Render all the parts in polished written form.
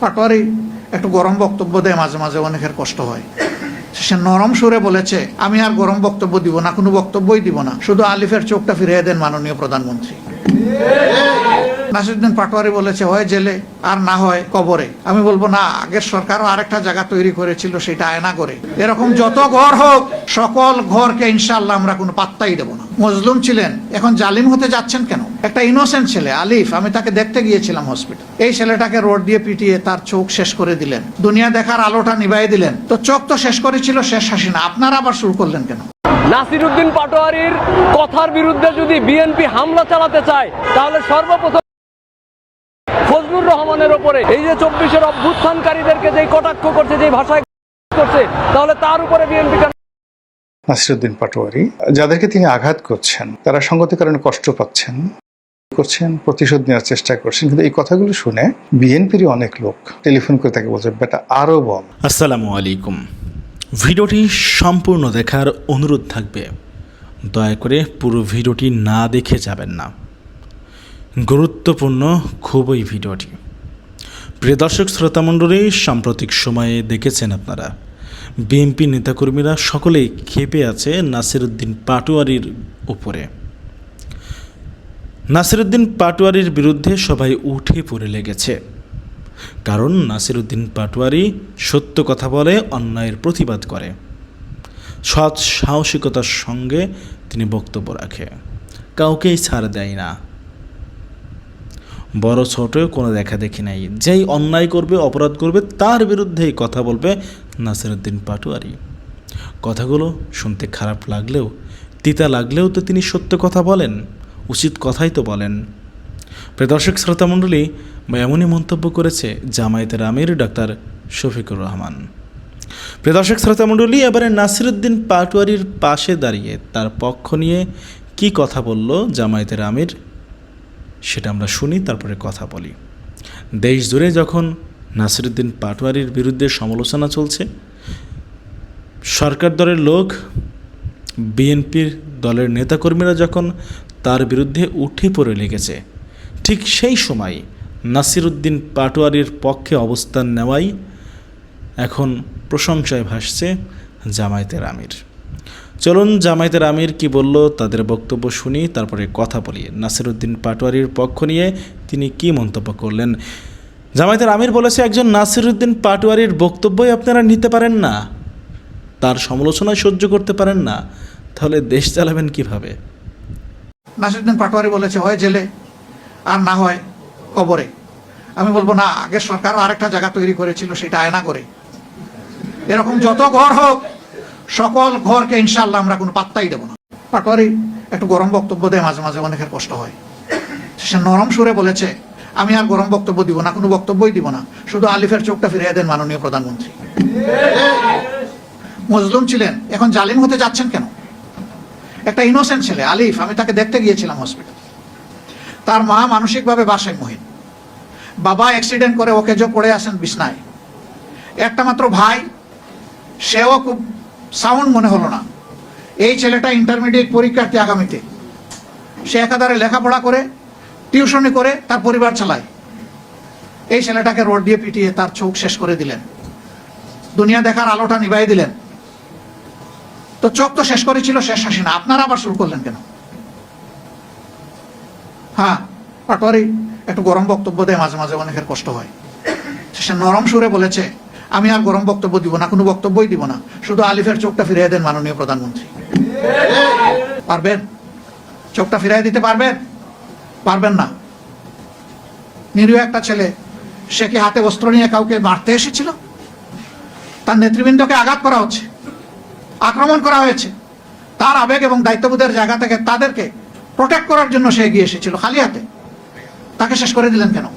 পাটোয়ারি একটু গরম বক্তব্য দেয়, মাঝে মাঝে অনেকের কষ্ট হয়। সে নরম সুরে বলেছে, আমি আর গরম বক্তব্য দিব না, কোনো বক্তব্যই দিব না, শুধু আলিফের চোখটা ফিরিয়ে দেন মাননীয় প্রধানমন্ত্রী। নাসিরউদ্দিন পাটোয়ারি বলেছে, হয় জেলে আর না হয় কবরে। আমি বলবো না, আগের সরকারও আরেকটা জায়গা তৈরি করেছিল, সেটা আয়না করে। এরকম যত ঘর হোক, সকল ঘরকে ইনশাআল্লাহ আমরা কোনো পাত্তাই দেবো না। মজলুম ছিলেন, এখন জালিম হতে যাচ্ছেন কেন? একটা ইনোসেন্ট ছেলে আলিফ, আমি তাকে দেখতে গিয়েছিলাম হসপিটাল। এই ছেলেটাকে রোড দিয়ে পিটিয়ে তার চোখ শেষ করে দিলেন, দুনিয়া দেখার আলোটা নিভাই দিলেন। তো চোখ তো শেষ করেছিল শেষ হাসিনা, আপনারা আবার শুরু করলেন কেন? নাসিরউদ্দিন পাটোয়ারির কথার বিরুদ্ধে যদি বিএনপি হামলা চালাতে চায়, তাহলে সর্বপ্রথম ফজলুর রহমানের ওপরে, এই যে 24-এর অভ্যুত্থানকারীদেরকে যে কটাক্ষ করছে, যে ভাষায় করছে, তাহলে তার উপরে বিএনপি কেন? নাসিরউদ্দিন পাটোয়ারি, যাদেরকে তিনি আঘাত করছেন, তারা সঙ্গতির কারণে কষ্ট পাচ্ছেন, প্রতিশোধ নেওয়ার চেষ্টা করছেন, কিন্তু এই কথাগুলো শুনে বিএনপির অনেক লোক টেলিফোন করে তাকে বলছে, বেটা আরো বল। আসসালামু আলাইকুম। ভিডিওটি সম্পূর্ণ দেখার অনুরোধ থাকবে, দয়া করে পুরো ভিডিওটি না দেখে যাবেন না, গুরুত্বপূর্ণ খুবই ভিডিওটি। প্রিয় দর্শক শ্রোতামণ্ডলী, সাম্প্রতিক সময়ে দেখেছেন আপনারা বিএনপি নেতাকর্মীরা সকলেই ক্ষেপে আছে নাসিরউদ্দিন পাটোয়ারির উপরে। নাসিরউদ্দিন পাটোয়ারির বিরুদ্ধে সবাই উঠে পড়ে লেগেছে, কারণ নাসিরউদ্দিন পাটোয়ারি সত্য কথা বলে, অন্যায়ের প্রতিবাদ করে, সৎ সাহসিকতার সঙ্গে তিনি বক্তব্য রাখে, কাউকেই ছাড় দেয় না, বড় ছোট কোনো দেখা দেখি নাই। যেই অন্যায় করবে, অপরাধ করবে, তার বিরুদ্ধেই কথা বলবে নাসিরউদ্দিন পাটোয়ারি। কথাগুলো শুনতে খারাপ লাগলেও, তিতা লাগলেও তো তিনি সত্য কথা বলেন, উচিত কথাই তো বলেন। প্রিয় দর্শক শ্রোতামণ্ডলী, এমনই মন্তব্য করেছে জামায়াতের আমির ডাক্তার শফিকুর রহমান। প্রিয় দর্শক শ্রোতামণ্ডলী, এবারে নাসিরউদ্দিন পাটোয়ারির পাশে দাঁড়িয়ে তার পক্ষ নিয়ে কি কথা বলল জামায়াতের আমির, সেটা আমরা শুনি, তারপরে কথা বলি। দেশ জুড়ে যখন নাসিরউদ্দিন পাটোয়ারির বিরুদ্ধে সমালোচনা চলছে, সরকার দলের লোক, বিএনপির দলের নেতাকর্মীরা যখন তার বিরুদ্ধে উঠে পড়ে লেগেছে, ঠিক সেই সময় নাসিরউদ্দিন পাটোয়ারির পক্ষে অবস্থান নেওয়াই এখন প্রশংসায় ভাসছে জামায়াতের আমির। চলুন জামায়াতের আমির কি বলল তাদের বক্তব্য শুনি, তারপরে কথা বলি। নাসিরউদ্দিন পাটোয়ারির পক্ষ নিয়ে তিনি কি মন্তব্য করলেন। জামায়াতের আমির বলেছে, একজন নাসিরউদ্দিন পাটোয়ারির বক্তব্যই আপনারা নিতে পারেন না, তার সমালোচনায় সহ্য করতে পারেন না, তাহলে দেশ চালাবেন কিভাবে? নাসিরউদ্দিন পাটোয়ারি বলেছে, হয় জেলে আর না হয় কবরে। আমি বলবো না, আগের সরকারও আরেকটা জায়গা তৈরি করেছিল, সেটা আয়না করে। এরকম যত ঘর হোক, সকল ঘরকে ইনশাআল্লাহ আমরা কোনো পাত্তাই দেবো না। পাটোয়ারি একটু গরম বক্তব্য দেয়, মাঝে মাঝে অনেকের কষ্ট হয়। সে নরম সুরে বলেছে, আমি আর গরম বক্তব্য দিব না, কোনো বক্তব্যই দিব না, শুধু আলিফের চোখটা ফিরিয়ে দেন মাননীয় প্রধানমন্ত্রী। মজলুম ছিলেন, এখন জালিম হতে যাচ্ছেন কেন? একটা ইনোসেন্ট ছেলে আলিফ, আমি তাকে দেখতে গিয়েছিলাম হসপিটাল। তার মা মানসিকভাবে বাসায় মহিন, বাবা অ্যাক্সিডেন্ট করে ওকে যে পড়ে আসেন বিছনায়। একটা মাত্র ভাই, সেও খুব সাউন্ড মনে হলো না। এই ছেলেটা ইন্টারমিডিয়েট পরীক্ষার্থী আগামীতে, সে একাধারে লেখাপড়া করে, টিউশনি করে, তার পরিবার চালায়। এই ছেলেটাকে রোড দিয়ে পিটিয়ে তার চোখ শেষ করে দিলেন, দুনিয়া দেখার আলোটা নিভাই দিলেন। তো চোখ তো শেষ করেছিল শেষ হাসিনা, আপনারা আবার শুরু করলেন কেন? হ্যাঁ, পাটোয়ারি একটু গরম বক্তব্য দেয়, মাঝে মাঝে অনেকের কষ্ট হয়। সে নরম সুরে বলেছে, আমি আর গরম বক্তব্য দিব না, কোনো বক্তব্যই দিব না, শুধু আলিফের চোখটা ফিরিয়ে দেন মাননীয় প্রধানমন্ত্রী। পারবেন? চোখটা ফিরিয়ে দিতে পারবেন? পারবেন না। নিরীহ একটা ছেলে, সে কি হাতে অস্ত্র নিয়ে কাউকে মারতে এসেছিল? তার নেতৃবৃন্দকে আঘাত করা হচ্ছে, আক্রমণ করা হয়েছে। তার আবেগ এবং দায়িত্ববোধের জায়গা থেকে তাদেরকে প্রোটেক্ট করার জন্য সে এগিয়ে এসেছিল খালি হাতে। তাকে শেষ করে দিলেন কেন?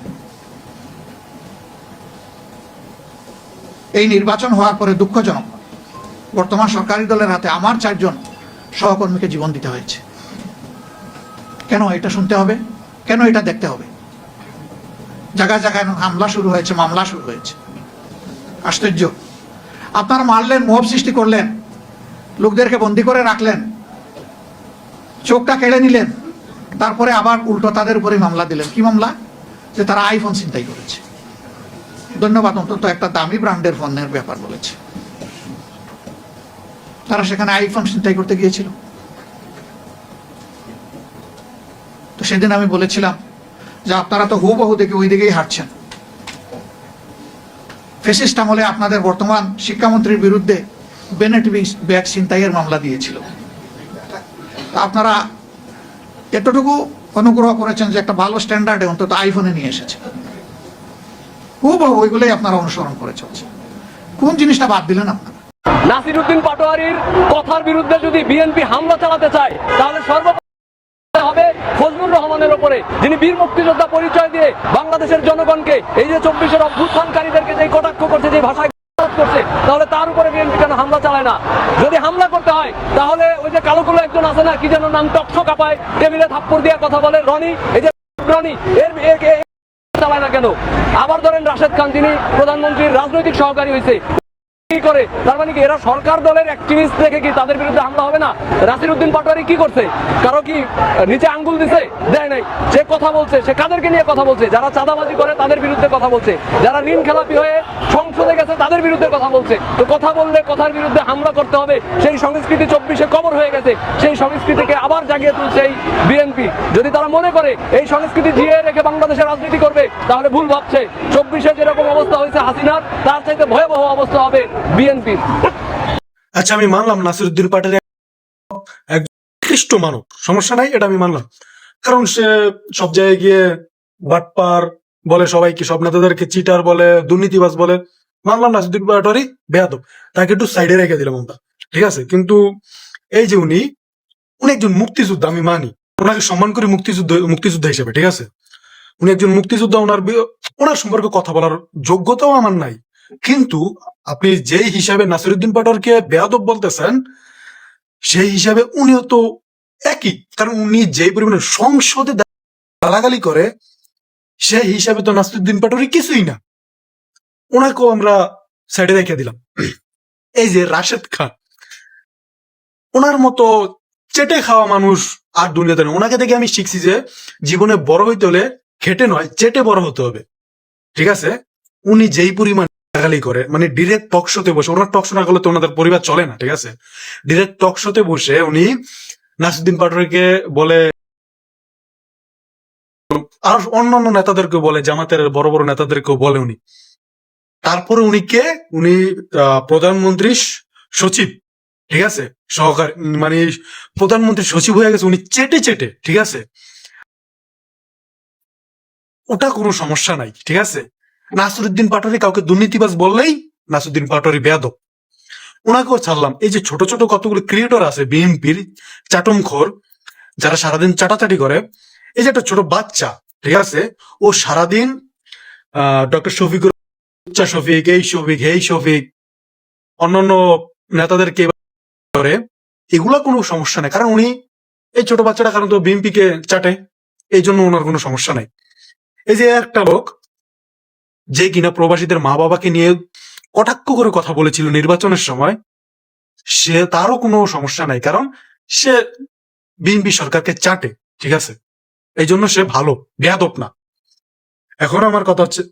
এই নির্বাচন হওয়ার পরে দুঃখজনক, বর্তমান সরকারি দলের হাতে আমার 4 জন সহকর্মীকে জীবন দিতে হয়েছে। কেন এটা শুনতে হবে? কেন এটা দেখতে হবে? জায়গায় জায়গায় হামলা শুরু হয়েছে, মামলা শুরু হয়েছে। আশ্চর্য! আপনারা মারলেন, মোহ সৃষ্টি করলেন, লোকদেরকে বন্দি করে রাখলেন, চোখটা কেড়ে নিলেন, তারপরে আবার উল্টো তাদের উপরে মামলা দিলেন। কি মামলা? যে তারা আইফোন ছিনতাই করেছে। ধন্যবাদ, অন্তত একটা দামি ব্র্যান্ডের পণ্যের ব্যাপার বলেছে। তারা সেখানে আইফোন ছিনতাই করতে গিয়েছিল। তো সেদিন আমি বলেছিলাম যে আপনারা তো হুবহু দেখে ওই দিকেই হাঁটছেন। ফ্যাসিস্ট আমলে আপনাদের বর্তমান শিক্ষামন্ত্রীর বিরুদ্ধে বেনেট ব্যাগ ছিনতাইয়ের মামলা দিয়েছিল। আপনারা এতটুকু অনুগ্রহ করেছেন যে একটা ভালো স্ট্যান্ডার্ডে অন্তত আইফোনে নিয়ে এসেছে। হুবহু ওইগুলোই আপনারা অনুসরণ করে চলছে। কোন জিনিসটা বাদ দিলেন আপনারা? নাসিরউদ্দিন পাটোয়ারির কথার বিরুদ্ধে যদি বিএনপি হামলা চালাতে চায় তাহলে সর্বপ্রথম হবে ফজলুর রহমানের উপরে, যিনি বীর মুক্তিযোদ্ধা পরিচয় দিয়ে বাংলাদেশের জনগণকে এই যে 24-এর অভ্যুত্থানকারীদেরকে যে কটাক্ষ করছে, যে ভাষায় করছে, তাহলে তার উপরে বিএনপি কেন হামলা চালায় না? যদি হামলা করতে হয় তাহলে ওই যে কালো কালো একজন আছে না, কি যেন নাম, টকশো কাপায়, টেবিলে থাপ্পড় দিয়ে কথা বলে রনি, এই যে রনি, এর চালায় না কেন? আবার ধরেন রাশেদ খান, যিনি প্রধানমন্ত্রীর রাজনৈতিক সহকারী হয়েছে, করে তার মানে কি এরা সরকার দলের অ্যাক্টিভিস্ট দেখে কি তাদের বিরুদ্ধে হামলা হবে না? নাসিরউদ্দিন পাটোয়ারি কি করছে? কারো কি নিচে আঙ্গুল দিছে? দেয় নাই। সে কথা বলছে, সে কাদেরকে নিয়ে কথা বলছে? যারা চাঁদাবাজি করে তাদের বিরুদ্ধে কথা বলছে, যারা ঋণ খেলাপি হয়ে সংসদে গেছে তাদের বিরুদ্ধে কথা বলছে। তো কথা বললে কথার বিরুদ্ধে হামলা করতে হবে, সেই সংস্কৃতি 24-এ কবর হয়ে গেছে। সেই সংস্কৃতিকে আবার জাগিয়ে তুলছে এই বিএনপি। যদি তারা মনে করে এই সংস্কৃতি জিয়ে রেখে বাংলাদেশের রাজনীতি করবে তাহলে ভুল ভাবছে। 24-এ যেরকম অবস্থা হয়েছে হাসিনার, তার চাইতে ভয়াবহ অবস্থা হবে বিএনপির। আচ্ছা, আমি মানলাম নাসিরউদ্দিন পাটোয়ারি একজন উৎকৃষ্ট মানব, সমস্যা নাই, এটা আমি মানলাম। কারণ সে সব জায়গায় গিয়ে বাটপার বলে, সবাইকে, সব নেতাদেরকে চিটার বলে, দুর্নীতিবাজ বলে। মানলাম নাসিরউদ্দিন পাটোয়ারি বেয়াদব, তাকে একটু সাইডে রেখে দিলাম আমরা, ঠিক আছে। কিন্তু এই যে উনি একজন মুক্তিযোদ্ধা, আমি মানি, ওনাকে সম্মান করি মুক্তিযোদ্ধা হিসেবে, ঠিক আছে। উনি একজন মুক্তিযোদ্ধা, ওনার সম্পর্কে কথা বলার যোগ্যতাও আমার নাই। কিন্তু আপনি যেই হিসাবে নাসিরউদ্দিন পাটোয়ারিকে বেয়াদব বলতেছেন, সেই হিসাবে উনিও তো একই। কারণ উনি যেই পরিমাণে সংসদে গালাগালি করে, সেই হিসাবে তো নাসিরউদ্দিন পাটোয়ারি কিছুই না, ওনাকেও আমরা সাইডে রেখে দিলাম। এই যে রাশেদ খান, ওনার মতো চেটে খাওয়া মানুষ আর দুনিয়াতে নেই। ওনাকে দেখে আমি শিখছি যে জীবনে বড় হইতে হলে খেটে নয়, চেটে বড় হতে হবে, ঠিক আছে। উনি যেই পরিমাণ গালাগালি করে, মানে ডিরেক্ট টক শোতে বসে, ওনার টক শো না করলে তো ওনাদের পরিবার চলে না, ঠিক আছে। ডিরেক্ট টক শোতে বসে উনি নাসিরউদ্দিন পাটোয়ারিকে বলে, আর অন্যান্য নেতাদেরকে বলে, জামাতের বড় বড় নেতাদেরকেও বলে উনি। তারপরে উনি প্রধানমন্ত্রী সচিব, ঠিক আছে, সহকারী, মানে প্রধানমন্ত্রী সচিব হয়ে গেছে উনি চেটে চেটে, ঠিক আছে। ওটা কোনো সমস্যা নাই, ঠিক আছে। নাসিরউদ্দিন পাটোয়ারি কাউকে দুর্নীতিবাজ বললেই নাসিরউদ্দিন পাটোয়ারি বেয়াদব, ওনাকেও ছাড়লাম। এই যে ছোট ছোট কতগুলো ক্রিয়েটর আছে বিএনপির চাটমখোর, যারা সারাদিন চাটাচাটি করে, এই যে একটা ছোট বাচ্চা, ঠিক আছে, ও সারাদিন ডক্টর শফিকুর, শফিক, এই শফিক, অন্যান্য নেতাদেরকে করে, এগুলা কোনো সমস্যা নেই। কারণ উনি, এই ছোট বাচ্চাটা কারণ তো বিএনপিকে চাটে, এই জন্য ওনার কোনো সমস্যা নাই। এই যে একটা লোক যে কিনা প্রবাসীদের মা বাবাকে নিয়ে কটাক্ষ করে কথা বলেছিল নির্বাচনের সময়, তারও কোনো সমস্যা নাই, কারণ সে বিএনপি সরকারকে চাটে, ঠিক আছে। এই জন্য সে ভালো, বেয়াদব না। এখন আমার কথা হচ্ছে,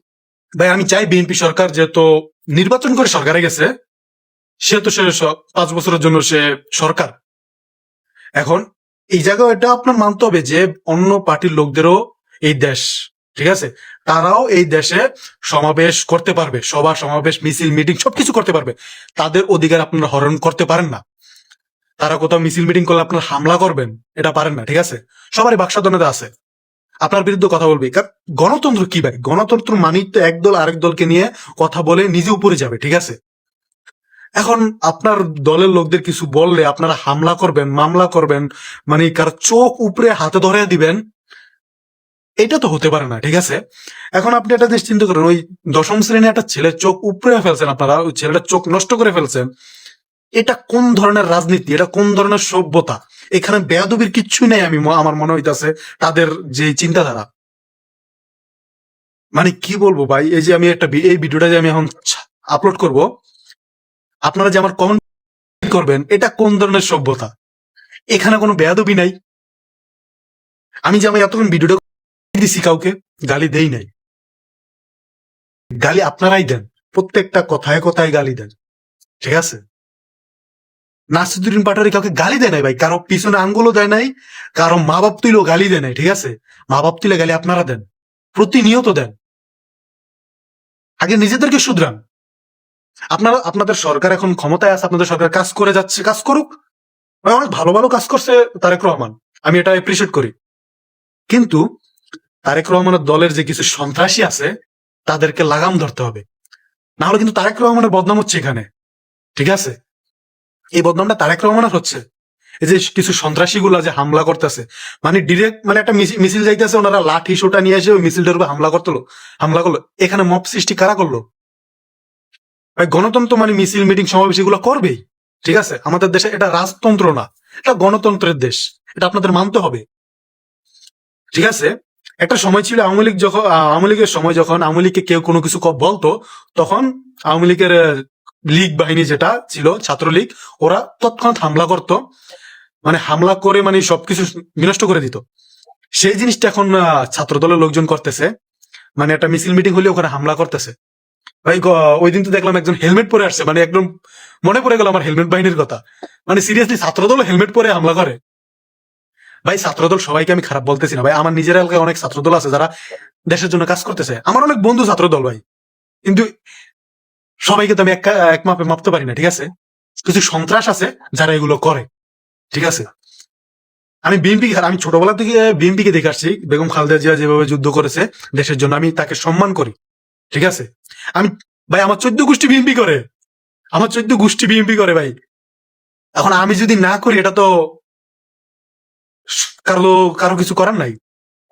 ভাই আমি চাই বিএনপি সরকার যেহেতু নির্বাচন করে সরকারে গেছে, সে 5 বছরের জন্য সে সরকার। এখন এই জায়গায় এটা আপনার মানতে হবে যে অন্য পার্টির লোকদেরও এই দেশ, ঠিক আছে, তারাও এই দেশে সমাবেশ করতে পারবে, সভা সমাবেশ, মিছিল, মিটিং সবকিছু করতে পারবে। তাদের অধিকার আপনারা হরণ করতে পারেন না। তারা কোথাও মিছিল মিটিং করলে আপনার হামলা করবেন, এটা পারেন না, ঠিক আছে। সবারই বাক স্বাধীনতা আছে, আপনার বিরুদ্ধে কথা বলবে। গণতন্ত্র কি ভাই? গণতন্ত্র মানেই তো একদল আরেক দলকে নিয়ে কথা বলে নিজে উপরে যাবে, ঠিক আছে। এখন আপনার দলের লোকদের কিছু বললে আপনারা হামলা করবেন, মামলা করবেন, মানে কার চোখ উপরে হাতে ধরে দিবেন, এটা তো হতে পারে না, ঠিক আছে। এখন আপনি একটা জিনিস চিন্তা করেন, ওই 10ম শ্রেণী একটা ছেলের চোখ উপরে ফেলছেন আপনারা, ওই ছেলেটার চোখ নষ্ট করে ফেলছেন। এটা কোন ধরনের রাজনীতি? এটা কোন ধরনের সভ্যতা? এখানে বেয়াদবির কিচ্ছুই নেই, আমার মনে হইতাছে তাদের যে চিন্তাধারা। মানে কি বলবো ভাই, এই যে আমি এই ভিডিওটা যে আমি এখন আপলোড করব, আপনারা যে আমার কমেন্ট করবেন, এটা কোন ধরনের সভ্যতা? এখানে কোনো বেয়াদবি নাই। আমি যে আমি এতক্ষণ ভিডিওটা দিছি, কাউকে গালি দেই নাই। গালি আপনারাই দেন, প্রত্যেকটা কথায় কথায় গালি দেন, ঠিক আছে? নাসিরুদ্দিন পাটোয়ারি কাউকে গালি দেয় নাই ভাই, কারো পিছনে আঙ্গুলও দেয় নাই, কারো মা বাপ তুইলেও গালি দেয় নাই, ঠিক আছে? মা বাপ তুলে গালি আপনারা দেন, প্রতিনিয়ত দেন। আগে নিজেদেরকে শুধরান। আপনারা, আপনাদের সরকার এখন ক্ষমতায় আছে, আপনাদের সরকার কাজ করে যাচ্ছে, কাজ করুক ভাই, অনেক ভালো ভালো কাজ করছে তারেক রহমান, আমি এটা এপ্রিসিয়েট করি। কিন্তু তারেক রহমানের দলের যে কিছু সন্ত্রাসী আছে তাদেরকে লাগাম ধরতে হবে, না হলে কিন্তু তারেক রহমানের বদনাম হচ্ছে এখানে, ঠিক আছে? এই বদনামটা তারেক রহমানের হচ্ছে। এই যে কিছু সন্ত্রাসী গুলা যে হামলা করতেছে, মানে ডিরেক্ট, মানে একটা মিছিল যাইতেছে, ওনারা লাঠি সোটা নিয়ে এসে ওই মিছিলটার উপর হামলা করলো। এখানে মব সৃষ্টি কারা করলো ভাই? গণতন্ত্র মানে মিছিল, মিটিং, সমাবেশ এগুলো করবেই, ঠিক আছে? আমাদের দেশে এটা রাজতন্ত্র না, এটা গণতন্ত্রের দেশ, এটা আপনাদের মানতে হবে, ঠিক আছে? একটা সময় ছিল আওয়ামী লীগ যখন, আওয়ামী লীগের সময় যখন আওয়ামী লীগকে কেউ কোনো কিছু বলতো, তখন আওয়ামী লীগের লীগ বাহিনী যেটা ছিল, ছাত্রলীগ, ওরা তৎক্ষণাৎ হামলা করতো, মানে হামলা করে মানে সবকিছু বিনষ্ট করে দিত। সেই জিনিসটা এখন ছাত্র দলের লোকজন করতেছে, মানে একটা মিছিল মিটিং হলে ওখানে হামলা করতেছে ভাই। ওই দিন তো দেখলাম একজন হেলমেট পরে আসছে, মানে একদম মনে পড়ে গেল আমার হেলমেট বাহিনীর কথা। মানে সিরিয়াসলি ছাত্রদল হেলমেট পরে হামলা করে ভাই। ছাত্রদল সবাইকে আমি খারাপ বলতেছি না ভাই, আমার নিজের এলাকায় অনেক ছাত্রদল আছে যারা দেশের জন্য কাজ করতেছে, আমার অনেক বন্ধু ছাত্রদল ভাই, কিন্তু সবাইকে তো আমি এক মাপে মাপতে পারি না, ঠিক আছে? কিছু সন্ত্রাস আছে যারা এগুলো করে, ঠিক আছে? আমি বিএনপি, আমি ছোটবেলা থেকে বিএনপি কে দেখে আসছি, বেগম খালেদা জিয়া যেভাবে যুদ্ধ করেছে দেশের জন্য, আমি তাকে সম্মান করি, ঠিক আছে? আমি ভাই, আমার 14 গোষ্ঠী বিএনপি করে, আমার 14 গোষ্ঠী বিএনপি করে ভাই। এখন আমি যদি না করি, এটা তো কারো কারো কিছু করার নাই,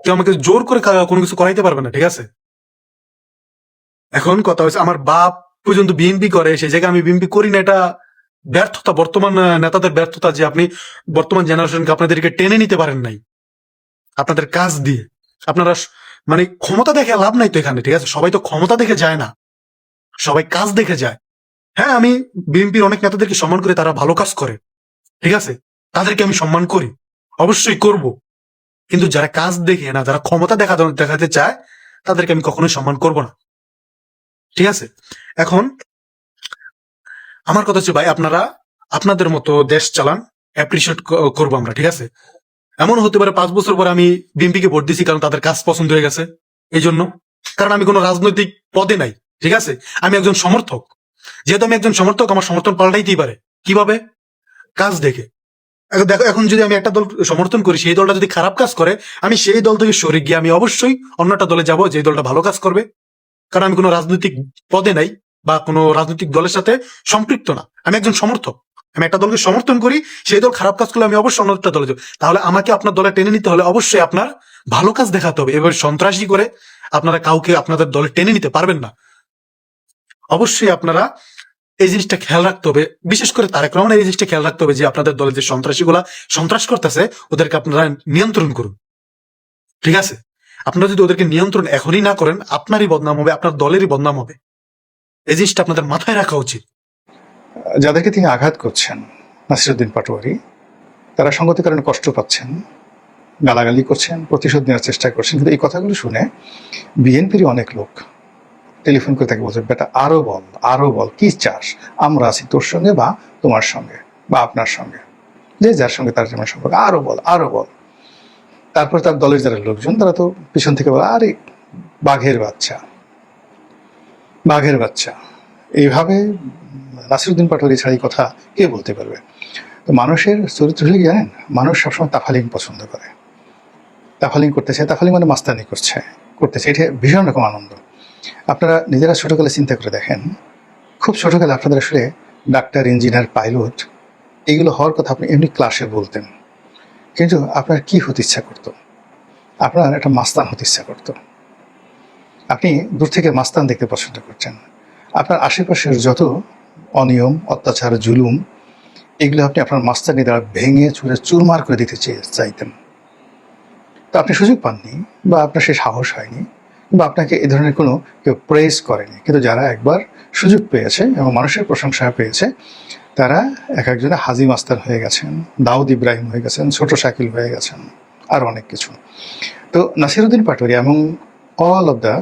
কেউ আমাকে জোর করে কোনো কিছু করাইতে পারবে না, ঠিক আছে? এখন কথা হচ্ছে, আমার বাপ পর্যন্ত বিএনপি করে, সেই জায়গায় আমি বিএনপি করি না, এটা ব্যর্থতা, বর্তমান নেতাদের ব্যর্থতা যে আপনি বর্তমান জেনারেশনকে আপনাদেরকে টেনে নিতে পারেন নাই আপনাদের কাজ দিয়ে। আপনারা মানে ক্ষমতা দেখে লাভ নাই তো এখানে, ঠিক আছে? সবাই তো ক্ষমতা দেখে যায় না, সবাই কাজ দেখে যায়। হ্যাঁ, আমি বিএনপির অনেক নেতাদেরকে সম্মান করি, তারা ভালো কাজ করে, ঠিক আছে? তাদেরকে আমি সম্মান করি, অবশ্যই করব। কিন্তু যারা কাজ দেখে না, যারা ক্ষমতা দেখাতে চায়, তাদেরকে আমি কখনোই সম্মান করব না, ঠিক আছে? এখন আমার কথা হচ্ছে ভাই, আপনারা আপনাদের মতো দেশ চালান, অ্যাপ্রিসিয়েট করবো আমরা, ঠিক আছে? এমন হতে পারে 5 বছর পরে আমি বিএনপিকে ভোট দিছি কারণ তাদের কাজ পছন্দ হয়ে গেছে, এই জন্য, কারণ আমি কোনো রাজনৈতিক পদে নাই, ঠিক আছে? আমি একজন সমর্থক, যেহেতু আমি একজন সমর্থক, আমার সমর্থন পাল্টাইতেই পারে। কিভাবে? কাজ দেখে। দেখো, এখন যদি আমি একটা দল সমর্থন করি, সেই দলটা যদি খারাপ কাজ করে, আমি সেই দল থেকে সরে গিয়ে আমি অবশ্যই অন্য একটা দলে যাব, যে দলটা ভালো কাজ করবে, কারণ আমি কোনো রাজনৈতিক পদে নাই বা কোনো রাজনৈতিক দলের সাথে সম্পৃক্ত না, আমি একজন সমর্থক। আমি একটা দলকে সমর্থন করি, সেই দল খারাপ কাজ করলে আমি অবশ্যই অন্য একটা দলে যাব। তাহলে আমাকে আপনার দলে টেনে নিতে হলে অবশ্যই আপনার ভালো কাজ দেখাতে হবে। এবার সন্ত্রাসী করে আপনারা কাউকে আপনাদের দলে টেনে নিতে পারবেন না। অবশ্যই আপনারা এই জিনিসটা খেয়াল রাখতে হবে, বিশেষ করে তারেক রহমান এই জিনিসটা খেয়াল রাখতে হবে যে আপনাদের দলে যে সন্ত্রাসীগুলা সন্ত্রাস করতেছে, ওদেরকে আপনারা নিয়ন্ত্রণ করুন, ঠিক আছে? আপনারা যদি ওদেরকে নিয়ন্ত্রণ এখনই না করেন, আপনারই বদনাম হবে, আপনার দলেরই বদনাম হবে। এই জিনিসটা আপনাদের মাথায় রাখা উচিত। যাদেরকে তিনি আঘাত করছেন, নাসিরুদ্দিন পাটোয়ারি, তারা সঙ্গতির কারণে কষ্ট পাচ্ছেন, গালাগালি করছেন, প্রতিশোধ নেওয়ার চেষ্টা করছেন। কিন্তু এই কথাগুলো শুনে বিএনপির অনেক লোক টেলিফোন করে তাকে বলছে, বেটা আরো বল, কি চাস? আমরা আছি তোর সঙ্গে বা তোমার সঙ্গে বা আপনার সঙ্গে, যে যার সঙ্গে তার যেমন সম্পর্ক, আরো বল। তারপর তার দলের যারা লোকজন, তারা তো পিছন থেকে বলে, আরে বাঘের বাচ্চা। এইভাবে নাসিরুদ্দিন পাটোয়ারি ছাড়া এই কথা কে বলতে পারবে? তো মানুষের চরিত্র হলে জানেন, মানুষ সবসময় তাফালিং পছন্দ করে, তাফালিং করতে চায়, তাফালিং মানে মাস্তানি করতেছে, এটা ভীষণ রকম আনন্দ। আপনারা নিজেরা ছোটকালে চিন্তা করে দেখেন, খুব ছোটকালে আপনাদের আসলে ডাক্তার, ইঞ্জিনিয়ার, পাইলট এগুলো হওয়ার কথা আপনি এমনি ক্লাসে বলতেন, কিন্তু আপনার কি হতে ইচ্ছা করতো? আপনার একটা মাস্তান হতে ইচ্ছা করতো। আপনি দূর থেকে মাস্তান দেখতে পছন্দ করছেন। আপনার আশেপাশের যত অনিয়ম, অত্যাচার, জুলুম, এগুলো আপনি আপনার মাস্তানি দ্বারা ভেঙে চুরে চুরমার করে দিতে চাইতেন। তো আপনি সুযোগ পাননি, বা আপনার সে সাহস হয়নি, বা আপনাকে এ ধরনের কোনো কেউ প্রেস করেনি। কিন্তু যারা একবার সুযোগ পেয়েছে এবং মানুষের প্রশংসা পেয়েছে, তারা এক একজনে হাজি মাস্তান হয়ে গেছেন, দাউদ ইব্রাহিম হয়ে গেছেন, ছোট শাকিল হয়ে গেছেন, আর অনেক কিছু। তো নাসিরুদ্দিন পাটোয়ারি এবং অল অফ দ্য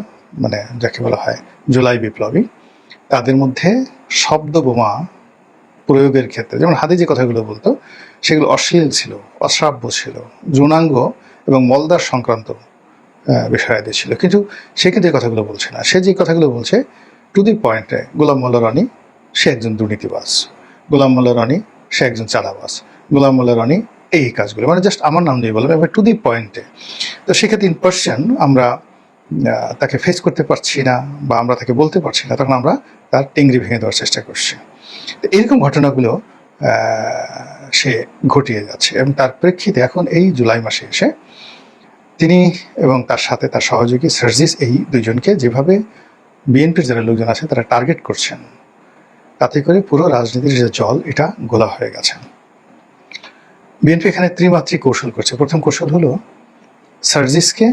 মানে যাকে বলা হয় জুলাই বিপ্লবী, তাদের মধ্যে শব্দ বোমা প্রয়োগের ক্ষেত্রে যেমন হাদি যে কথাগুলো বলতো সেগুলো অশ্লীল ছিল, অশ্রাব্য ছিল, যৌনাঙ্গ এবং মলদার সংক্রান্ত বিষয়াদি ছিল, কিন্তু সে কিন্তু এই কথাগুলো বলছে না। সে যে কথাগুলো বলছে টু দি পয়েন্টে, গোলাম মোল্লা রনি সে একজন দুর্নীতিবাজ, গোলাম মোল্লা রনি সে একজন চাঁদাবাজ, গোলাম মোল্লা রনি এই কাজগুলো, মানে জাস্ট আমার নাম দিয়ে বললাম, এবার টু দি পয়েন্টে। তো সেক্ষেত্রে ইন পার্সন আমরা তাকে ফেস করতে পারছি না বা আমরা তাকে বলতে পারছি না, তখন আমরা তার টেংরি ভেঙে দেওয়ার চেষ্টা করছি। তো এরকম ঘটনাগুলো সে ঘটিয়ে যাচ্ছে এবং তার প্রেক্ষিতে এখন এই জুলাই মাসে এসে তিনি এবং তার সাথে তার সহযোগী সার্জিস এই দুইজনকে যেভাবে বিএনপির যারা লোকজন আছে তারা টার্গেট করছেন, তাতে করে পুরো রাজনীতির যে জল এটা গোলা হয়ে গেছে। বিএনপি এখানে ত্রিমাত্রিক কৌশল করছে। প্রথম কৌশল হলো সার্জিসকে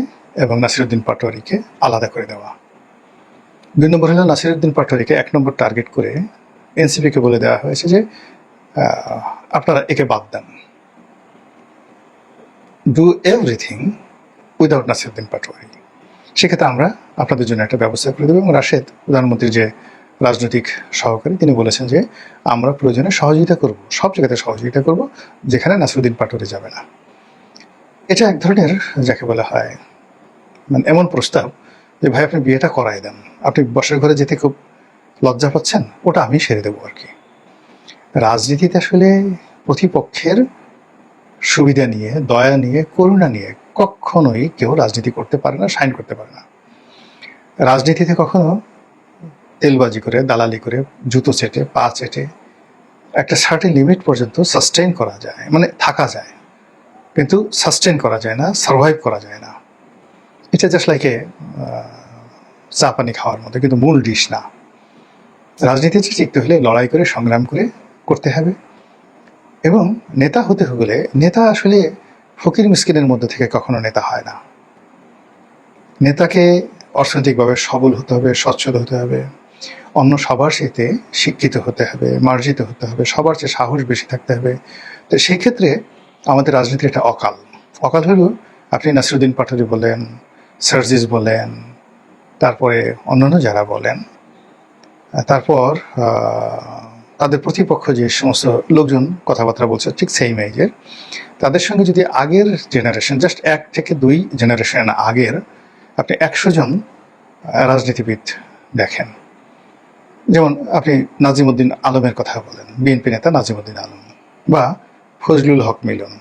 এবং নাসিরউদ্দিন পাটোয়ারিকে আলাদা করে দেওয়া। 2 নম্বর হলো নাসিরউদ্দিন পাটোয়ারিকে 1 নম্বর টার্গেট করে এনসিপিকে বলে দেওয়া হয়েছে যে আপনারা একে বাদ দেন, do everything without Nasiruddin Patwari. সেক্ষেত্রে আমরা আপনাদের জন্য একটা ব্যবস্থা করে দেবো। এবং রাশেদ প্রধানমন্ত্রীর যে রাজনৈতিক সহকারী তিনি বলেছেন যে আমরা প্রয়োজনে সহযোগিতা করব, সব জায়গাতে সহযোগিতা করব যেখানে নাসিরউদ্দিন পাটোয়ারি যাবে না। এটা এক ধরনের যাকে বলা হয় মানে এমন প্রস্তাব যে ভাই আপনি বিয়েটা করাই দেন, আপনি বসের ঘরে যেতে খুব লজ্জা পাচ্ছেন, ওটা আমি সেরে দেবো আর কি। রাজনীতিতে আসলে প্রতিপক্ষের সুবিধা নিয়ে, দয়া নিয়ে, করুণা নিয়ে কখনোই কেউ রাজনীতি করতে পারে না, সাইন করতে পারে না। রাজনীতিতে কখনো তেলবাজি করে, দালালি করে, জুতো চেটে, পা চেটে একটা সার্টেন লিমিট পর্যন্ত সাস্টেইন করা যায়, মানে থাকা যায়, কিন্তু সাস্টেইন করা যায় না, সার্ভাইভ করা যায় না। এটা জাস্ট লাইক চা পানি খাওয়ার মতো, কিন্তু মূল ডিশ না। রাজনীতিতে টিকতে হলে লড়াই করে, সংগ্রাম করে করতে হবে। এবং নেতা হতে হলে, নেতা আসলে ফকির মিসকিনের মধ্যে থেকে কখনো নেতা হয় না। নেতাকে অর্থনৈতিকভাবে সবল হতে হবে, সচ্ছল হতে হবে, অন্য সবার সাথে শিক্ষিত হতে হবে, মার্জিত হতে হবে, সবার চেয়ে সাহস বেশি থাকতে হবে। তো সেই ক্ষেত্রে আমাদের রাজনীতির একটা অকাল। অকাল হলো আপনি নাসিরউদ্দিন পাটোয়ারি বলেন, সার্জিস বলেন, তারপরে অন্যান্য যারা বলেন, তারপর তাদের প্রতিপক্ষ যে সমস্ত লোকজন কথাবার্তা বলছে ঠিক সেম এজের, তাদের সঙ্গে যদি আগের জেনারেশন, জাস্ট 1 থেকে 2 জেনারেশন আগের আপনি 100 জন রাজনীতিবিদ দেখেন, যেমন আপনি নাজিমউদ্দিন আলমের কথা বলেন, বিএনপি নেতা নাজিমউদ্দিন আলম বা ফজলুল হক মিলন,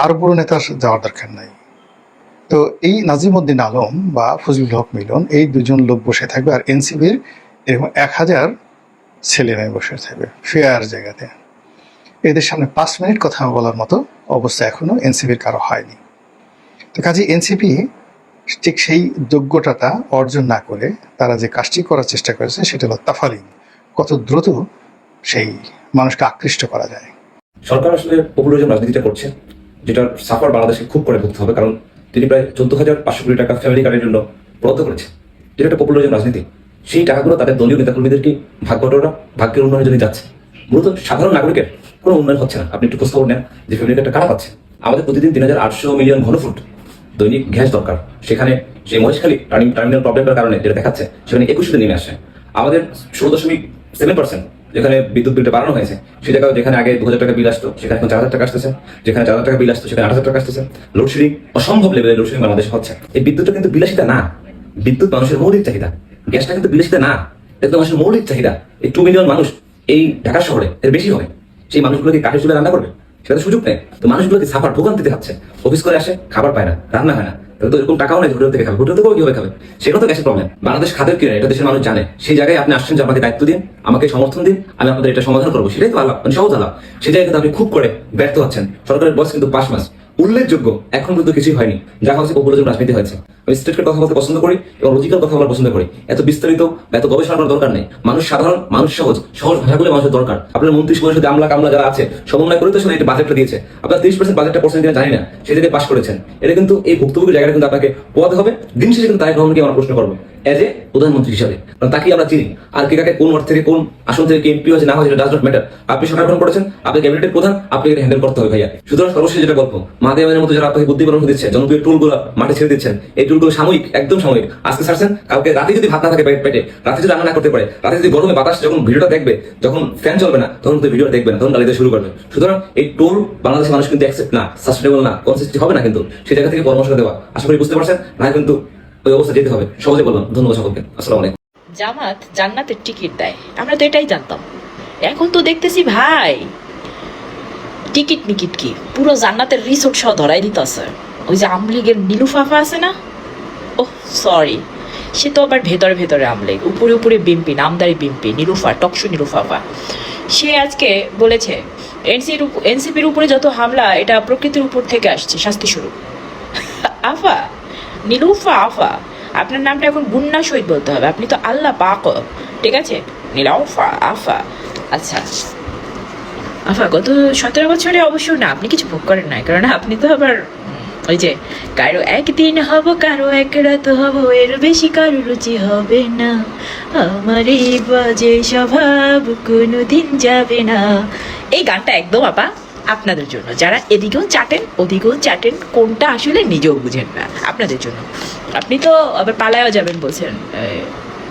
আরো বড় নেতার যাওয়ার দরকার নাই। তো এই নাজিমউদ্দিন আলম বা ফজলুল হক মিলন এই দুজন লোক বসে থাকবে, আর এনসিপির এরকম 1000 ছেলে মেয়ে বসে থাকবে ফেয়ার জায়গাতে। এদের সামনে 5 মিনিট কথা বলার মতো অবস্থা এখনো এনসিপির কারো হয়নি। তো কাজে এনসিপি ঠিক সেই যোগ্যতাটা অর্জন না করে তারা যে কাজটি করার চেষ্টা করেছে সেটা হলো তাফালিং, কত দ্রুত সেই মানুষকে আকৃষ্ট করা যায়। সরকার আসলে পপুলারিজম রাজনীতিটা করছে, যেটার সাফার বাংলাদেশকে খুব করে ভুগতে হবে, কারণ তিনি প্রায় 14,500 কোটি টাকা ফ্যামিলি কার্ডের জন্য বরাদ্দ করেছে, যেটা একটা পপুলারিজম রাজনীতি। সেই টাকাগুলো তাদের দলীয় নেতাকর্মীদেরকে ভাগ বটোয়ারা, ভাগ্যের উন্নয়নের জন্য যাচ্ছে। মূলত সাধারণ নাগরিকের কোনো উন্নয়ন হচ্ছে না। আপনি একটু খোঁজ খবর নেন যে ফ্যামিলি কার্ডটা কারা পাচ্ছে। আমাদের প্রতিদিন 3,800 মিলিয়ন ঘনফুট দৈনিক গ্যাস দরকার, সেখানে সেই মহেশখালী টার্মিনাল প্রবলেমের কারণে যেটা দেখাচ্ছে সেখানে 21 নেমে আসে। আমাদের 16.7% যেখানে বিদ্যুৎ বিলটা বাড়ানো হয়েছে, সেই জায়গায় যেখানে আগে 2,000 টাকা বিল আসতো সেখানে এখন 4,000 টাকা আসতেছে, যেখানে 4,000 টাকা বিল আসতো সেখানে 8,000 টাকা আসতেছে। লোডশেডিং অসম্ভব লেভেলে লোডশেডিং বাংলাদেশে হচ্ছে। এই বিদ্যুৎটা কিন্তু বিলাসিতা না, বিদ্যুৎ মানুষের মৌলিক চাহিদা। গ্যাসটা কিন্তু বিলাসিতা না, এটা তো মানুষের মৌলিক চাহিদা। এই 2 মিলিয়ন মানুষ এই ঢাকা শহরে এর বেশি হবে, সেই মানুষগুলোকে কাঠের চুলে রান্না করবে সেটা তো সুযোগ নেই। তো মানুষগুলোকে সাফার ভোগান্তিতে খাচ্ছে, অফিস করে আসে খাবার পায় না, রান্না হয় না, তাহলে তো এরকম টাকাও নেই হোটেল থেকে খাবে, হোটেল থেকেও কিভাবে খাবে? সেটা তো গ্যাসের প্রবলেম। বাংলাদেশ খাদের কিনে এটা দেশের মানুষ জানে। সেই জায়গায় আপনি আসছেন যে আমাকে দায়িত্ব দিন, আমাকে সমর্থন দিন, আমি আপনাদের এটা সমাধান করবো, সেটাই তো আলাপ, মানে সহজ আলাপ। সেই জায়গায় কিন্তু আপনি খুব করে ব্যর্থ হচ্ছেন। সরকারের বয়স কিন্তু 5 মাস, উল্লেখযোগ্য এখন পর্যন্ত কিছুই হয়নি, যা হচ্ছে পপুলারিজম রাজনীতি হয়েছে। আমি স্টেটের কথা বলতে পছন্দ করি এবং লজিক্যাল কথা বলা পছন্দ করি। এত বিস্তারিত এত গবেষণা করার দরকার নেই। মানুষ সাধারণ, মানুষ সহজ ভাষাগুলো মানুষের দরকার। আপনার মন্ত্রী পরিষদ আমলা কামলা যারা আছে সমন্বয় করে তো আসলে এটা বাজেটটা দিয়েছে। আপনার 30% বাজেটটা পার্সেন্ট দিয়ে জানি না, সেটাকে পাস করেছেন। এটা কিন্তু এই ভুক্তভোগী জায়গাটা কিন্তু আপনাকে পোয়াতে হবে। দিন শেষে কিন্তু তাই গ্রহণকে আমরা প্রশ্ন করবো। এজ এ প্রধানমন্ত্রী হিসাবে, কারণ তাকেই আমরা চিনি। আর কে কাকে কোন ওয়ার্ড থেকে কোন আসন থেকে এমপি হয়েছে না হয়েছে ডাজ নট ম্যাটার। আপনি সরকার গঠন করেছেন, আপনি ক্যাবিনেটের প্রধান, আপনি এটা হ্যান্ডেল করতে হবে ভাইয়া। সুতরাং সর্বশেষ যেটা গল্প, মাহদিয়ামের মতো যারা আপনাকে বুদ্ধি পরামর্শ দিচ্ছে, জনপ্রিয় টুলগুলো মাঠে ছেড়ে দিচ্ছেন, এই টুলগুলো সাময়িক, একদম সাময়িক। আজকে ছাড়ছেন, কালকে রাতে যদি ভাত না থাকে পেটে, রাতে যদি রান্না না করতে পারে, রাতে যদি গরমে বাতাস যখন ভিডিওটা দেখবে, যখন ফ্যান চলবে না, তখন তো ভিডিও দেখবে না, তখন গালিতে শুরু করবে। সুতরাং এই টোল বাংলাদেশের মানুষ কিন্তু অ্যাকসেপ্ট না, সাস্টেনেবল না, কনসিস্টেন্ট হবে না। কিন্তু সেই জায়গা থেকে পরামর্শ দেওয়া, আশা করি বুঝতে পারছেন না, কিন্তু ওই অবস্থা যেতে হবে। সহজে বললাম, ধন্যবাদ সকলকে, আসসালামু আলাইকুম। জামাত জান্নাতের টিকিট দেয়, আমরা তো এটাই জানতাম। এখন তো দেখতেছি ভাই টিকিট মিকিট কি পুরো জান্নাতের রিসোর্ট সহ ধরাই দিতেছে। ওই যে আমলিগের নীলুফাফা আছে না, ও সরি, সে তো আবার ভেতরে ভেতরে আমলিগ, উপরে উপরে বিম্পি, নামদারি বিম্পি, নীলুফা, টকশু নীলুফাফা। সে আজকে বলেছে এনসিপির উপরে যত হামলা এটা প্রকৃতির উপর থেকে আসছে, শাস্তি স্বরূপ। আফা, নীলুফা আফা, আপনার নামটা এখন গুন্না সহিত বলতে হবে, আপনি তো আল্লাহ পাক, ঠিক আছে? নীলাফা আফা। আচ্ছা আফা, গত 17 বছরে অবশ্য না আপনি কিছু ভোগ করেন নাই, কারণ আপনি তো আবার ওই যে কারো একদিন হব, কারো এক রাত হব, এর বেশি কারো রুচি হবে না, আমার এই বাজে স্বভাব কোনোদিন যাবে না। এই গানটা একদম আপা আপনাদের জন্য, যারা এদিকেও চাটেন ওদিকেও চাটেন, কোনটা আসলে নিজেও বুঝেন না, আপনাদের জন্য। আপনি তো আবার পালায়ও যাবেন বলছেন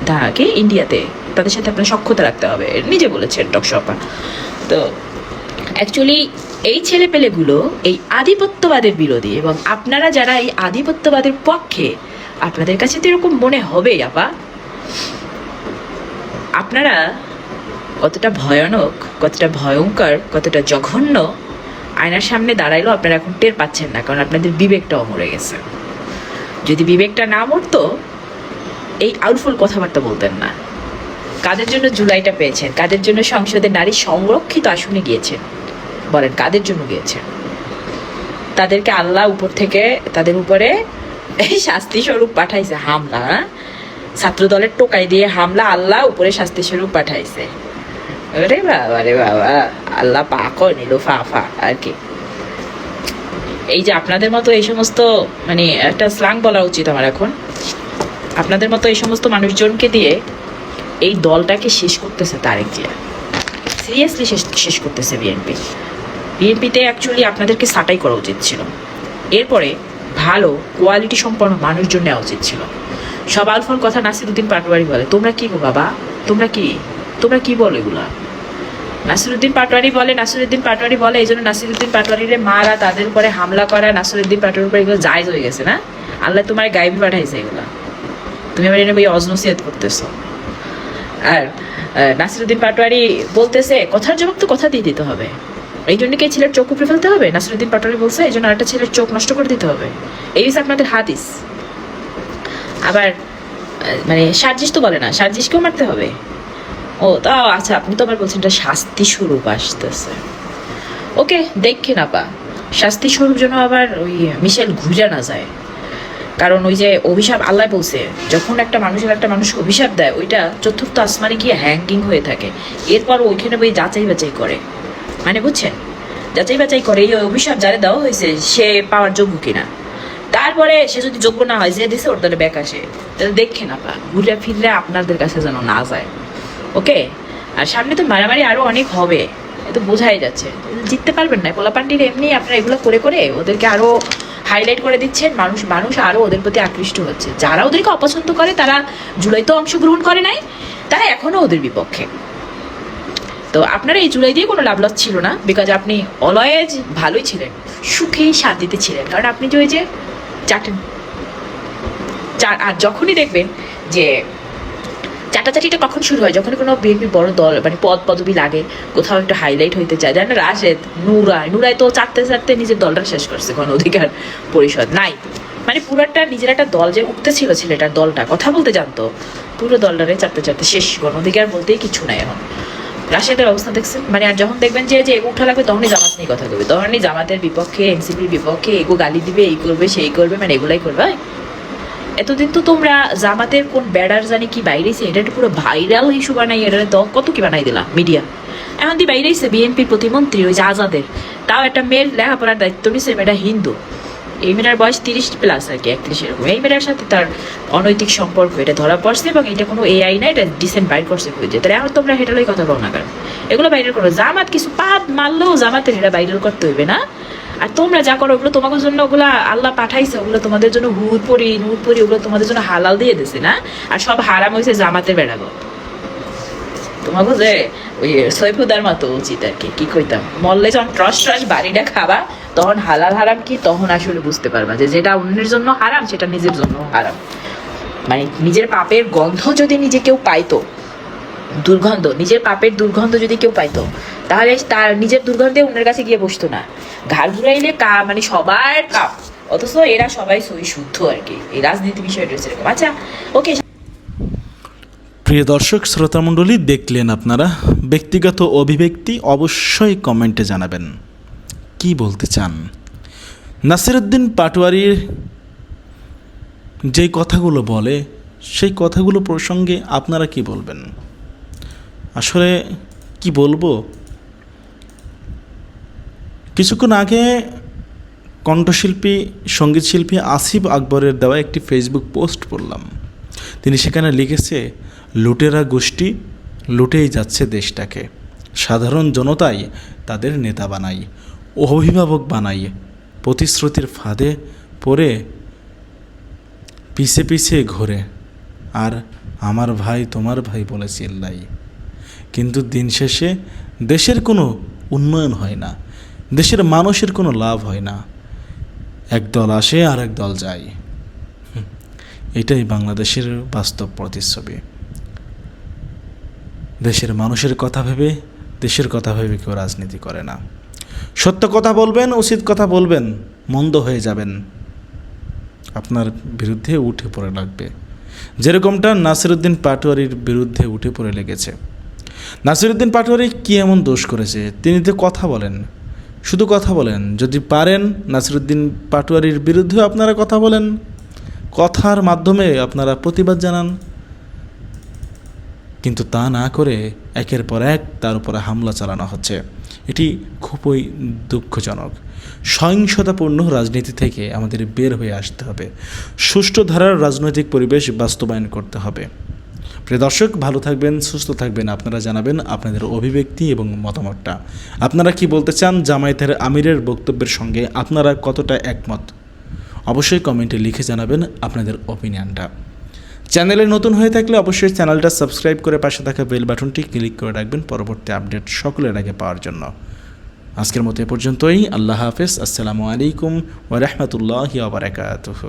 ঢাকে ইন্ডিয়াতে, তাদের সাথে আপনার সখ্যতা রাখতে হবে, নিজে বলেছেন টকশপা। তো অ্যাকচুয়ালি এই ছেলেপেলেগুলো এই আধিপত্যবাদের বিরোধী, এবং আপনারা যারা এই আধিপত্যবাদের পক্ষে, আপনাদের কাছে তো এরকম মনে হবেই আপা। আপনারা কতটা ভয়ানক, কতটা ভয়ঙ্কর, কতটা জঘন্য আয়নার সামনে দাঁড়াইলেও আপনারা এখন টের পাচ্ছেন না, কারণ আপনাদের বিবেকটাও মরে গেছে। যদি বিবেকটা না মরতো, এই আউটফুল কথাবার্তা বলতেন না। কাদের জন্য জুলাইটা পেয়েছেন, কাদের জন্য সংসদে নারী সংরক্ষিত আসনে গিয়েছেন, বলেন কাদের জন্য গিয়েছেন? তাদেরকে আল্লাহ উপর থেকে তাদের উপরে এই শাস্তি স্বরূপ পাঠাইছে, হামলা, ছাত্র দলের টোকাই দিয়ে হামলা, আল্লাহ উপরে শাস্তি স্বরূপ পাঠাইছে। রে বাবা রে বাবা, আল্লাহ পাক নিল ফাফা আর কি। এই যে আপনাদের মতো এই সমস্ত, মানে একটা স্ল্যাং বলা উচিত আমার এখন, আপনাদের মতো এই সমস্ত মানুষজনকে দিয়ে এই দলটাকে শেষ করতেছে তারেক জিয়া, সিরিয়াসলি শেষ করতেছে বিএনপিতে অ্যাকচুয়ালি আপনাদেরকে সাটাই করা উচিত ছিল। এরপরে ভালো কোয়ালিটি সম্পন্ন মানুষজন নেওয়া উচিত ছিল। সব আলফল কথা নাসিরুদ্দিন পাটোয়ারি বলে, তোমরা কি গো বাবা, তোমরা কি বলো এগুলা? নাসিরুদ্দিন পাটোয়ারি বলে এই জন্য নাসিরুদ্দিন পাটোয়ারিরে মারা, তাদের উপরে হামলা করা, নাসিরুদ্দিন পাটোয়ারির উপরে এগুলো জায়েজ হয়ে গেছে না? আল্লাহ তোমার গায়েবী পাঠাইছে এগুলা, তুমি আবার এনে বই অজনসিয়াত করতেছো। আর নাসিরুদ্দিন পাটোয়ারি বলতেছে কথার জবাব তো কথা দিয়ে দিতে হবে, এই জন্য কি ছেলের চোখ উপড়ে ফেলতে হবে? নাসিরুদ্দিন পাটোয়ারি বলছে এই জন্য আরেকটা ছেলের চোখ নষ্ট করে দিতে হবে, এই হচ্ছে আপনাদের হাদিস। আবার মানে সার্জিস তো বলে না, সার্জিসকেও মারতে হবে। ও তাও আচ্ছা, আপনি তো আবার বলছেন এটা শাস্তি স্বরূপ আসতেছে। ওকে, দেখেন আপা, শাস্তি স্বরূপ যেন আবার ওই মিশেল ঘুরে না যায়, কারণ ওই যে অভিশাপ আল্লাহ বলছে, যখন একটা মানুষ অভিশাপ দেয়, ওইটা চতুর্থ আসমানে গিয়ে হ্যাঙ্গিং হয়ে থাকে, এরপর ওইখানে বই যাচাই বাছাই করে, মানে বুঝছেন, যাচাই বাছাই করে এই অভিশাপ যারা দেওয়া হয়েছে সে পাওয়ার যোগ্য কিনা। তারপরে সে যদি যোগ্য না হয়, যে দিছে ওর তাহলে ব্যাক আসে, তাহলে দেখেন আপা ঘুরে ফিরলে আপনাদের কাছে যেন না যায়। ওকে, আর সামনে তো মারামারি আরো অনেক হবে, এ তো বোঝাই যাচ্ছে, জিততে পারবেন না। পোলাপান্ডির এমনি আপনারা এগুলো করে করে ওদেরকে আরো হাইলাইট করে দিচ্ছেন, মানুষ আরো ওদের প্রতি আকৃষ্ট হচ্ছে। যারা ওদেরকে অপছন্দ করে, তারা জুলাইতে অংশগ্রহণ করে নাই, তারা এখনো ওদের বিপক্ষে। তো আপনারা এই জুলাই দিয়ে কোনো লাভ লস ছিল না, বিকজ আপনি অলওয়েজ ভালোই ছিলেন, সুখে শান্তিতে ছিলেন, কারণ আপনি যে ওই যে চাটেন, আর যখনই দেখবেন যে চাটাচাটিটা কখন শুরু হয়, যখন কোনো বিএনপি বড় দল মানে পদবি লাগে, কোথাও একটু হাইলাইট হইতে চায়, জানেন রাশেদ, নুরাই তো চাটতে নিজের দলটা শেষ করছে, গণ অধিকার পরিষদ নাই, মানে পুরাটা নিজের একটা দল যে উঠতেছিল ছেলেটার দলটা কথা বলতে জানতো, পুরো দলটারে চাটতে শেষ, গণ অধিকার বলতেই কিছু নাই এখন। রাশেদের অবস্থা দেখছেন, মানে আর যখন দেখবেন যে এগো উঠা লাগবে, তখনই জামাত নিয়ে কথা বলবে, তখনই জামাতের বিপক্ষে, এনসিপির বিপক্ষে, এগো গালি দিবে, এই করবে সেই করবে, মানে এগুলাই করবে। এতদিন তো তোমরা জামাতের কোন ব্যাডার জানি কি বাইরেছে, এটা একটু পুরো ভাইরাল ইস্যু বানাই, এটা কত কি বানাই দিলাম মিডিয়া। এখন দিয়ে বাইরেছে বিএনপির প্রতিমন্ত্রী ওই যে আজাদের, তাও একটা মেয়ের লেখাপড়ার দায়িত্ব নিছে, এটা হিন্দু, এই মেয়েটার বয়স 30+ আর কি, 31 এরকম। এই মেয়েটার সাথে তার অনৈতিক সম্পর্ক, এটা ধরা পড়ছে এবং এটা কোনো এআই না, এটা ডিসেন্ট বাইর করছে খুঁজে। তাহলে এখন তোমরা হেটালই কথা বল না কেন? এগুলো ভাইরাল করো। জামাত কিছু পাপ মারলেও জামাতের এটা ভাইরাল করতে হইবে না। আর তোমরা যা করো ওগুলো তোমাদের জন্য, ওগুলা আল্লাহ পাঠাইছে, ওগুলো তোমাদের জন্য হুর পরি ওগুলো তোমাদের জন্য হালাল দিয়ে দিছে না। আর সব হারাম হয়েছে জামাতের বেড়াগো। তোমাকে যে ওই সৈফুদার মতো উচিত আর কি, কি কইতাম, মরলে যখন ট্রস বাড়িটা খাবা তখন হালাল হারাম কি তখন আসলে বুঝতে পারবা যে যেটা অন্যের জন্য হারাম সেটা নিজের জন্য হারাম। মানে নিজের পাপের গন্ধ যদি নিজে কেউ পাইতো, দুর্গন্ধ, নিজের পাপের দুর্গন্ধ যদি কেউ পাইতো, তাহলে তার নিজের দুর্গন্ধে অন্যের কাছে গিয়ে বসতো না। ঘাড় ঘুরাইলে মানে সবার কাপ, অথচ এরা সবাই সই শুদ্ধ আর কি। এই রাজনীতি বিষয়টা এরকম। আচ্ছা ওকে। প্রিয় দর্শক শ্রোতামণ্ডলী, দেখলেন আপনারা ব্যক্তিগত অভিব্যক্তি, অবশ্যই কমেন্টে জানাবেন কি বলতে চান। নাসিরউদ্দিন পাটোয়ারির যেই কথাগুলো বলে সেই কথাগুলো প্রসঙ্গে আপনারা কি বলবেন? আসলে কি বলবো, কিছুক্ষণ আগে কণ্ঠশিল্পী সঙ্গীতশিল্পী আসিফ আকবরের দেওয়া একটি ফেসবুক পোস্ট পড়লাম। তিনি সেখানে লিখেছে, লুটেরা গোষ্ঠী লুটেই যাচ্ছে দেশটাকে, সাধারণ জনতাই তাদের নেতা বানাই, অভিভাবক বানাই, প্রতিশ্রুতির ফাঁদে পড়ে পিছে পিছে ঘোরে, আর আমার ভাই তোমার ভাই বলে চিল্লাই। কিন্তু দিন শেষে দেশের কোনো উন্নয়ন হয় না, দেশের মানুষের কোনো লাভ হয় না। এক দল আসে আর এক দল যায়। এটাই বাংলাদেশের বাস্তব প্রতিচ্ছবি। দেশের মানুষের কথা ভেবে, দেশের কথা ভেবে কেউ রাজনীতি করে না। সত্য কথা বলবেন, উচিত কথা বলবেন, মন্দ হয়ে যাবেন, আপনার বিরুদ্ধে উঠে পড়ে লাগবে। যেরকমটা নাসিরউদ্দিন পাটোয়ারির বিরুদ্ধে উঠে পড়ে লেগেছে। নাসিরউদ্দিন পাটোয়ারি কী এমন দোষ করেছে? তিনি তো কথা বলেন, শুধু কথা বলেন। যদি পারেন নাসিরউদ্দিন পাটোয়ারির বিরুদ্ধেও আপনারা কথা বলেন, কথার মাধ্যমে আপনারা প্রতিবাদ জানান। কিন্তু তা না করে একের পর এক তার উপরে হামলা চালানো হচ্ছে। এটি খুবই দুঃখজনক। সহিংসতাপূর্ণ রাজনীতি থেকে আমাদের বের হয়ে আসতে হবে, সুষ্ঠু ধারার রাজনৈতিক পরিবেশ বাস্তবায়ন করতে হবে। প্রিয় দর্শক, ভালো থাকবেন, সুস্থ থাকবেন। আপনারা জানাবেন আপনাদের অভিব্যক্তি এবং মতামতটা। আপনারা কি বলতে চান জামায়াতের আমিরের বক্তব্যের সঙ্গে? আপনারা কতটা একমত? অবশ্যই কমেন্টে লিখে জানাবেন আপনাদের অপিনিয়নটা। চ্যানেলে নতুন হয়ে থাকলে অবশ্যই চ্যানেলটা সাবস্ক্রাইব করে পাশে থাকা বেল বাটনটি ক্লিক করে রাখবেন পরবর্তী আপডেট সকলের আগে পাওয়ার জন্য। আজকের মতো এ পর্যন্তই। আল্লাহ হাফেজ। আসসালামু আলাইকুম ওয়া রাহমাতুল্লাহি ওয়া বারাকাতুহু।